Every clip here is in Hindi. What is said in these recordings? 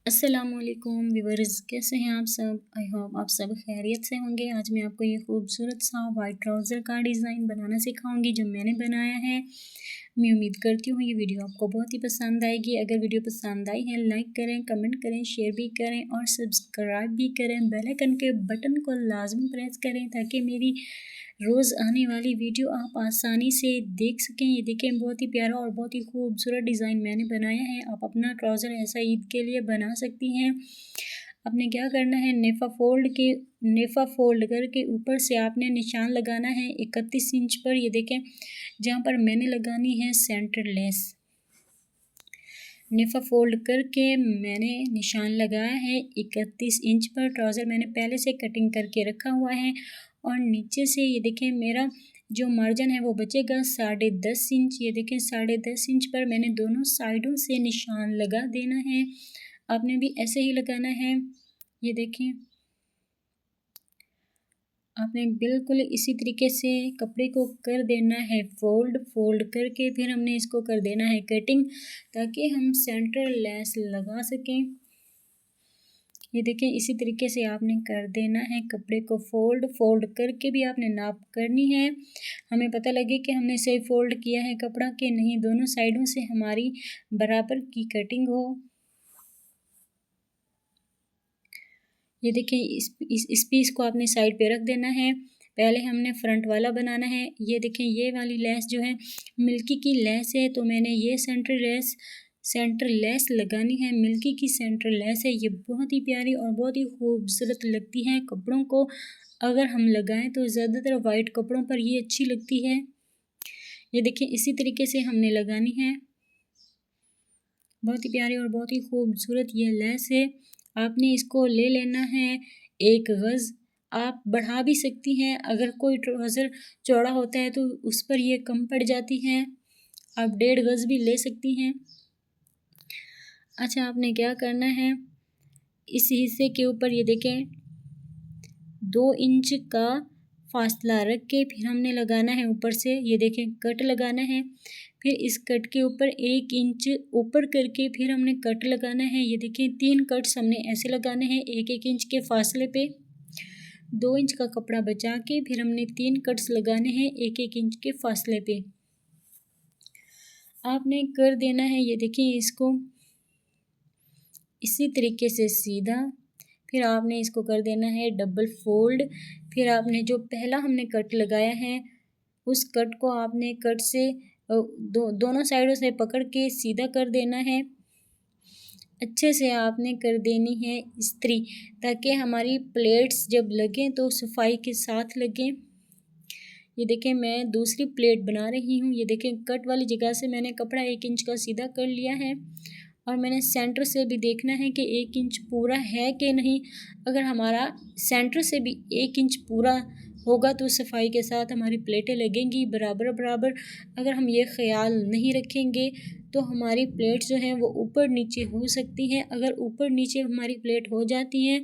अस्सलामुअलैकुम व्यूअर्स, कैसे हैं आप सब। आई होप आप सब खैरियत से होंगे। आज मैं आपको ये खूबसूरत सा वाइट ट्राउज़र का डिज़ाइन बनाना सिखाऊंगी जो मैंने बनाया है। मैं उम्मीद करती हूँ ये वीडियो आपको बहुत ही पसंद आएगी। अगर वीडियो पसंद आई है लाइक करें, कमेंट करें, शेयर भी करें और सब्सक्राइब भी करें। बेल आइकन के बटन को लाजमी प्रेस करें ताकि मेरी रोज़ आने वाली वीडियो आप आसानी से देख सकें। ये देखें, बहुत ही प्यारा और बहुत ही खूबसूरत डिज़ाइन मैंने बनाया है। आप अपना ट्राउज़र ऐसा ईद के लिए बना सकती हैं। आपने क्या करना है, नेफ़ा फोल्ड करके ऊपर से आपने निशान लगाना है 31 इंच पर। ये देखें, जहाँ पर मैंने लगानी है सेंटर लेस। नेफ़ा फोल्ड करके मैंने निशान लगाया है 31 इंच पर। ट्राउज़र मैंने पहले से कटिंग करके रखा हुआ है और नीचे से ये देखें मेरा जो मार्जिन है वो बचेगा 10.5 इंच। ये देखें 10.5 इंच पर मैंने दोनों साइडों से निशान लगा देना है। आपने भी ऐसे ही लगाना है। ये देखें, आपने बिल्कुल इसी तरीके से कपड़े को कर देना है फोल्ड करके फिर हमने इसको कर देना है कटिंग ताकि हम सेंटर लेस लगा सकें। ये देखें, इसी तरीके से आपने कर देना है कपड़े को फोल्ड करके भी आपने नाप करनी है। हमें पता लगे कि हमने सही फोल्ड किया है कपड़ा कि नहीं, दोनों साइडों से हमारी बराबर की कटिंग हो। ये देखें, इस पीस को आपने साइड पे रख देना है। पहले हमने फ्रंट वाला बनाना है। ये देखें, ये वाली लेस जो है मिल्की की लेस है, तो मैंने ये सेंटर लेस लगानी है। मिल्की की सेंटर लेस है। ये बहुत ही प्यारी और बहुत ही खूबसूरत लगती है। कपड़ों को अगर हम लगाएं तो ज़्यादातर वाइट कपड़ों पर ये अच्छी लगती है। ये देखिए, इसी तरीके से हमने लगानी है। बहुत ही प्यारी और बहुत ही खूबसूरत ये लेस है। आपने इसको ले लेना है 1 गज़। आप बढ़ा भी सकती हैं, अगर कोई ट्राउज़र चौड़ा होता है तो उस पर ये कम पड़ जाती हैं। आप 1.5 गज़ भी ले सकती हैं। अच्छा, आपने क्या करना है, इस हिस्से के ऊपर ये देखें 2 इंच का फासला रख के फिर हमने लगाना है ऊपर से, ये देखें कट लगाना है। फिर इस कट के ऊपर 1 इंच ऊपर करके फिर हमने कट लगाना है। ये देखें 3 कट्स हमने ऐसे लगाने हैं 1-1 इंच के फासले पे। 2 इंच का कपड़ा बचा के फिर हमने 3 कट्स लगाने हैं 1-1 इंच के फासले पे। आपने कर देना है, ये देखिए, इसको इसी तरीके से सीधा। फिर आपने इसको कर देना है डबल फोल्ड। फिर आपने जो पहला हमने कट लगाया है उस कट को आपने कट से दोनों साइडों से पकड़ के सीधा कर देना है। अच्छे से आपने कर देनी है इस्त्री ताकि हमारी प्लेट्स जब लगें तो सफाई के साथ लगें। ये देखें, मैं दूसरी प्लेट बना रही हूँ। ये देखें, कट वाली जगह से मैंने कपड़ा 1 इंच का सीधा कर लिया है और मैंने सेंटर से भी देखना है कि 1 इंच पूरा है कि नहीं। अगर हमारा सेंटर से भी 1 इंच पूरा होगा तो सफाई के साथ हमारी प्लेटें लगेंगी बराबर बराबर। अगर हम ये ख्याल नहीं रखेंगे तो हमारी प्लेट जो हैं वो ऊपर नीचे हो सकती हैं। अगर ऊपर नीचे हमारी प्लेट हो जाती हैं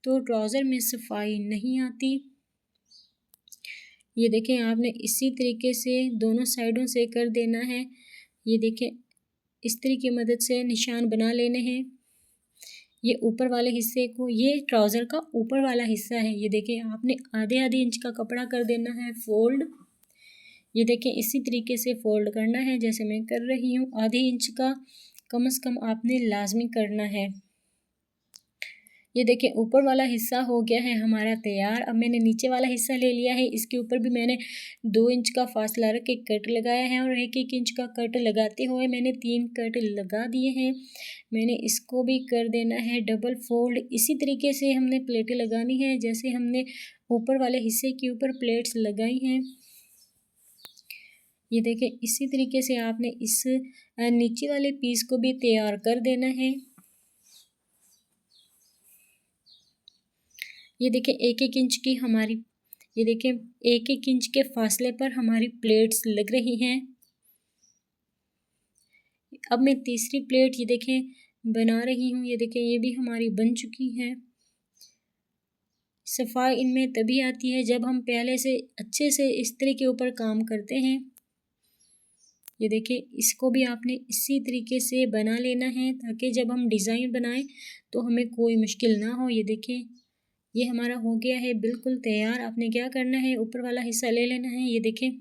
तो ट्राउज़र में सफाई नहीं आती। ये देखें, आपने इसी तरीके से दोनों साइडों से कर देना है। ये देखें, इस्त्री की मदद से निशान बना लेने हैं। ये ऊपर वाले हिस्से को, ये ट्राउज़र का ऊपर वाला हिस्सा है। ये देखें, आपने आधे इंच का कपड़ा कर देना है फोल्ड। ये देखें, इसी तरीके से फोल्ड करना है जैसे मैं कर रही हूँ। आधे इंच का कम से कम आपने लाजमी करना है। ये देखिए, ऊपर वाला हिस्सा हो गया है हमारा तैयार। अब मैंने नीचे वाला हिस्सा ले लिया है। इसके ऊपर भी मैंने 2 इंच का फासला रख के कट लगाया है और 1-1 इंच का कट लगाते हुए मैंने 3 कट लगा दिए हैं। मैंने इसको भी कर देना है डबल फोल्ड। इसी तरीके से हमने प्लेटें लगानी है जैसे हमने ऊपर वाले हिस्से के ऊपर प्लेट्स लगाई हैं। ये देखें, इसी तरीके से आपने इस नीचे वाले पीस को भी तैयार कर देना है। ये देखें, 1-1 इंच की हमारी, ये देखें 1-1 इंच के फासले पर हमारी प्लेट्स लग रही हैं। अब मैं तीसरी प्लेट ये देखें बना रही हूँ। ये देखें, ये भी हमारी बन चुकी है। सफाई इनमें तभी आती है जब हम पहले से अच्छे से इस्त्री के ऊपर काम करते हैं। ये देखिए, इसको भी आपने इसी तरीके से बना लेना है ताकि जब हम डिज़ाइन बनाएं तो हमें कोई मुश्किल ना हो। ये देखिए, ये हमारा हो गया है बिल्कुल तैयार। आपने क्या करना है, ऊपर वाला हिस्सा ले लेना है। ये देखें,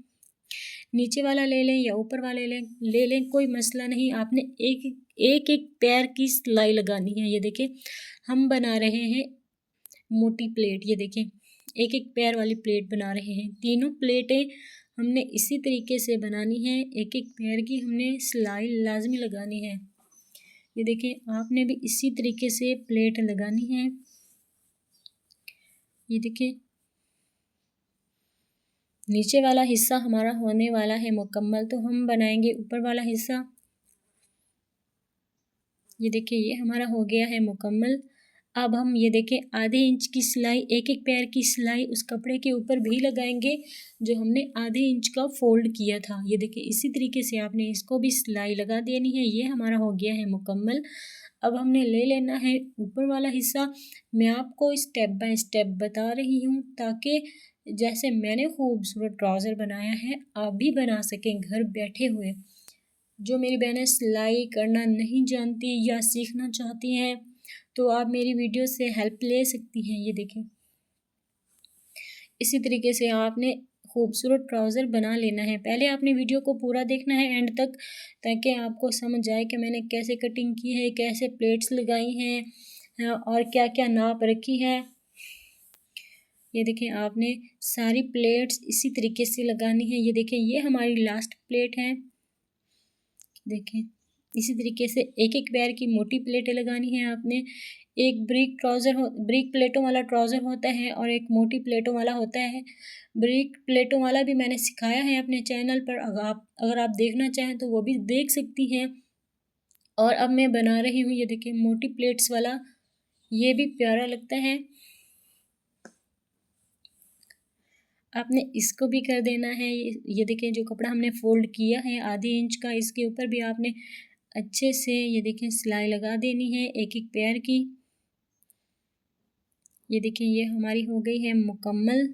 नीचे वाला ले लें या ऊपर वाले ले लें, कोई मसला नहीं। आपने एक एक एक पैर की सिलाई लगानी है। ये देखें, हम बना रहे हैं मोटी प्लेट। ये देखें, एक एक पैर वाली प्लेट बना रहे हैं। तीनों प्लेटें हमने इसी तरीके से बनानी है। एक एक पैर की हमने सिलाई लाजमी लगानी है। ये देखें, आपने भी इसी तरीके से प्लेट लगानी है। ये देखिए, नीचे वाला हिस्सा हमारा होने वाला है मुकम्मल, तो हम बनाएंगे ऊपर वाला हिस्सा। ये देखिए, ये हमारा हो गया है मुकम्मल। अब हम ये देखें, आधे इंच की सिलाई, एक एक पैर की सिलाई उस कपड़े के ऊपर भी लगाएंगे जो हमने आधे इंच का फोल्ड किया था। ये देखिए, इसी तरीके से आपने इसको भी सिलाई लगा देनी है। ये हमारा हो गया है मुकम्मल। अब हमने ले लेना है ऊपर वाला हिस्सा। मैं आपको स्टेप बाय स्टेप बता रही हूँ ताकि जैसे मैंने खूबसूरत ट्राउज़र बनाया है आप भी बना सकें घर बैठे हुए। जो मेरी बहनें सिलाई करना नहीं जानती या सीखना चाहती हैं तो आप मेरी वीडियो से हेल्प ले सकती हैं। ये देखें, इसी तरीके से आपने खूबसूरत ट्राउज़र बना लेना है। पहले आपने वीडियो को पूरा देखना है एंड तक, ताकि आपको समझ आए कि मैंने कैसे कटिंग की है, कैसे प्लेट्स लगाई हैं और क्या क्या नाप रखी है। ये देखें, आपने सारी प्लेट्स इसी तरीके से लगानी है। ये देखें, ये हमारी लास्ट प्लेट है। देखें, इसी तरीके से एक एक पैर की मोटी प्लेटें लगानी है आपने। एक ब्रिक प्लेटों वाला ट्राउज़र होता है और एक मोटी प्लेटों वाला होता है। ब्रिक प्लेटों वाला भी मैंने सिखाया है अपने चैनल पर, अगर आप देखना चाहें तो वो भी देख सकती हैं। और अब मैं बना रही हूँ, ये देखिए, मोटी प्लेट्स वाला। ये भी प्यारा लगता है। आपने इसको भी कर देना है। ये देखें, जो कपड़ा हमने फोल्ड किया है आधे इंच का, इसके ऊपर भी आपने अच्छे से ये देखें सिलाई लगा देनी है एक एक पैर की। ये देखें, ये हमारी हो गई है मुकम्मल।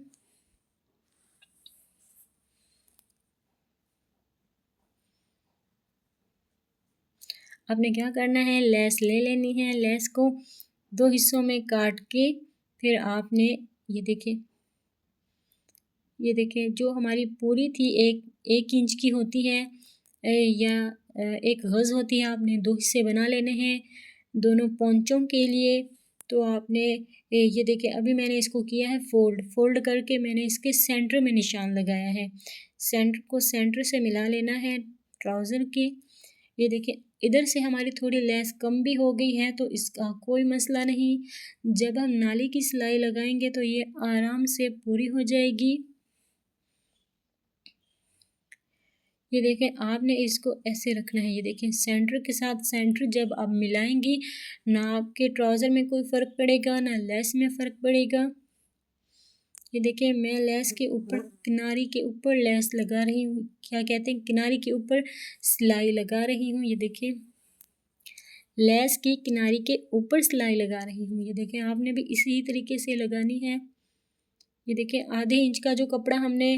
आपने क्या करना है, लेस ले लेनी है। लेस को दो हिस्सों में काट के फिर आपने ये देखें जो हमारी पूरी थी एक इंच की होती है या एक गज़ होती है, आपने दो हिस्से बना लेने हैं दोनों पोंचों के लिए। तो आपने ये देखिए, अभी मैंने इसको किया है फोल्ड करके मैंने इसके सेंटर में निशान लगाया है। सेंटर को सेंटर से मिला लेना है ट्राउज़र के। ये देखिए, इधर से हमारी थोड़ी लेस कम भी हो गई है तो इसका कोई मसला नहीं। जब हम नाली की सिलाई लगाएंगे तो ये आराम से पूरी हो जाएगी। ये देखें, आपने इसको ऐसे रखना है। ये देखें, सेंटर के साथ सेंटर जब आप मिलाएंगी ना आपके ट्राउज़र में कोई फ़र्क पड़ेगा ना लेस में फ़र्क पड़ेगा। ये देखें, मैं लेस के ऊपर किनारी के ऊपर लेस लगा रही हूँ, क्या कहते हैं, किनारी के ऊपर सिलाई लगा रही हूँ। ये देखें, लेस की किनारी के ऊपर सिलाई लगा रही हूँ। ये देखें, आपने भी इसी तरीके से लगानी है। ये देखिए, आधे इंच का जो कपड़ा हमने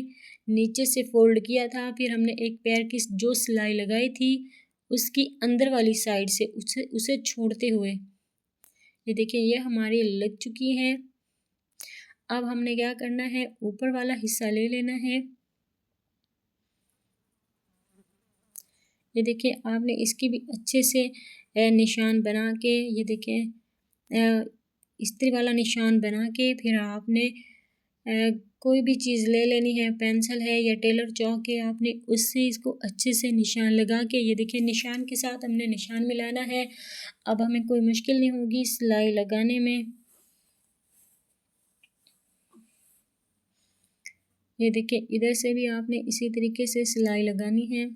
नीचे से फोल्ड किया था, फिर हमने एक पैर की जो सिलाई लगाई थी उसकी अंदर वाली साइड से उसे छोड़ते हुए ये देखिए, ये हमारी लग चुकी है। अब हमने क्या करना है, ऊपर वाला हिस्सा ले लेना है। ये देखिए, आपने इसकी भी अच्छे से निशान बना के, ये देखें, इस्त्री वाला निशान बना के फिर आपने कोई भी चीज़ ले लेनी है, पेंसिल है या टेलर चौक है, आपने उससे इसको अच्छे से निशान लगा के, ये देखिए, निशान के साथ हमने निशान मिलाना है। अब हमें कोई मुश्किल नहीं होगी सिलाई लगाने में। ये देखिए, इधर से भी आपने इसी तरीके से सिलाई लगानी है।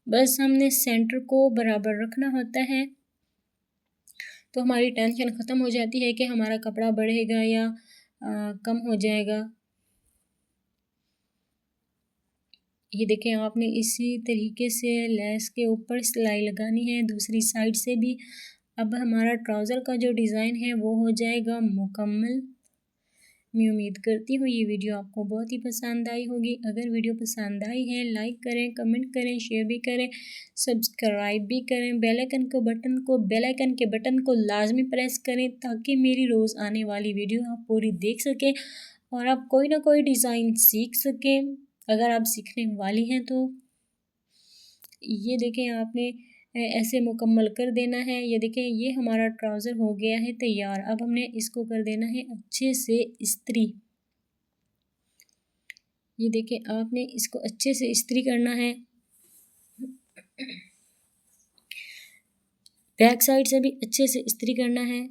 बस हमने सेंटर को बराबर रखना होता है तो हमारी टेंशन ख़त्म हो जाती है कि हमारा कपड़ा बढ़ेगा या कम हो जाएगा। ये देखें, आपने इसी तरीके से लेस के ऊपर सिलाई लगानी है दूसरी साइड से भी। अब हमारा ट्राउज़र का जो डिज़ाइन है वो हो जाएगा मुकम्मल। मैं उम्मीद करती हूँ ये वीडियो आपको बहुत ही पसंद आई होगी। अगर वीडियो पसंद आई है लाइक करें, कमेंट करें, शेयर भी करें, सब्सक्राइब भी करें। बेल आइकन के बटन को लाजमी प्रेस करें ताकि मेरी रोज़ आने वाली वीडियो आप पूरी देख सकें और आप कोई ना कोई डिज़ाइन सीख सकें। अगर आप सीखने वाली हैं तो ये देखें आपने ऐसे मुकम्मल कर देना है। ये देखें ये हमारा ट्राउज़र हो गया है तैयार। अब हमने इसको कर देना है अच्छे से इस्त्री। ये देखें आपने इसको अच्छे से इस्त्री करना है। बैक साइड से भी अच्छे से इस्त्री करना है।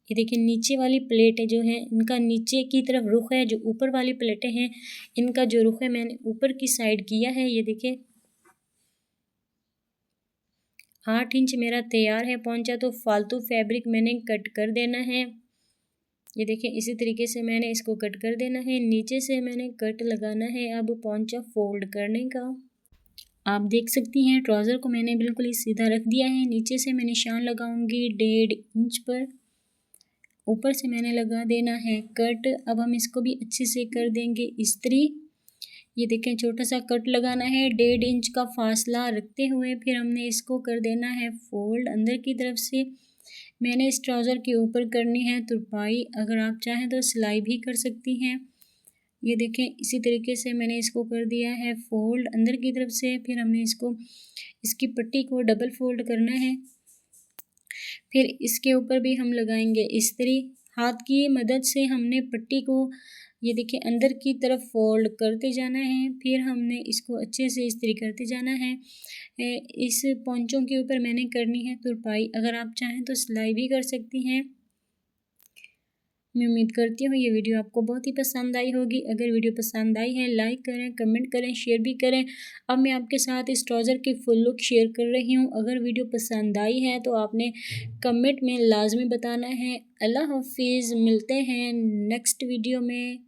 ये देखिए नीचे वाली प्लेटें जो हैं इनका नीचे की तरफ रुख है, जो ऊपर वाली प्लेटें हैं इनका जो रुख है मैंने ऊपर की साइड किया है। ये देखिए 8 इंच मेरा तैयार है पहुंचा, तो फालतू फैब्रिक मैंने कट कर देना है। ये देखिए इसी तरीके से मैंने इसको कट कर देना है। नीचे से मैंने कट लगाना है अब पहुंचा फोल्ड करने का। आप देख सकती हैं ट्राउज़र को मैंने बिल्कुल ही सीधा रख दिया है। नीचे से मैं निशान लगाऊंगी 1.5 इंच पर, ऊपर से मैंने लगा देना है कट। अब हम इसको भी अच्छे से कर देंगे इस्त्री। ये देखें छोटा सा कट लगाना है 1.5 इंच का फासला रखते हुए, फिर हमने इसको कर देना है फोल्ड अंदर की तरफ से। मैंने इस ट्राउज़र के ऊपर करनी है तुरपाई, अगर आप चाहें तो सिलाई भी कर सकती हैं। ये देखें इसी तरीके से मैंने इसको कर दिया है फोल्ड अंदर की तरफ से। फिर हमने इसकी पट्टी को डबल फोल्ड करना है। फिर इसके ऊपर भी हम लगाएंगे इस्त्री। हाथ की मदद से हमने पट्टी को ये देखिए अंदर की तरफ फोल्ड करते जाना है। फिर हमने इसको अच्छे से इस्त्री करते जाना है। इस पोंचों के ऊपर मैंने करनी है तुरपाई, अगर आप चाहें तो सिलाई भी कर सकती हैं। मैं उम्मीद करती हूँ ये वीडियो आपको बहुत ही पसंद आई होगी। अगर वीडियो पसंद आई है लाइक करें, कमेंट करें, शेयर भी करें। अब मैं आपके साथ इस ट्राउज़र की फुल लुक शेयर कर रही हूँ। अगर वीडियो पसंद आई है तो आपने कमेंट में लाजमी बताना है। अल्लाह हाफिज़, मिलते हैं नेक्स्ट वीडियो में।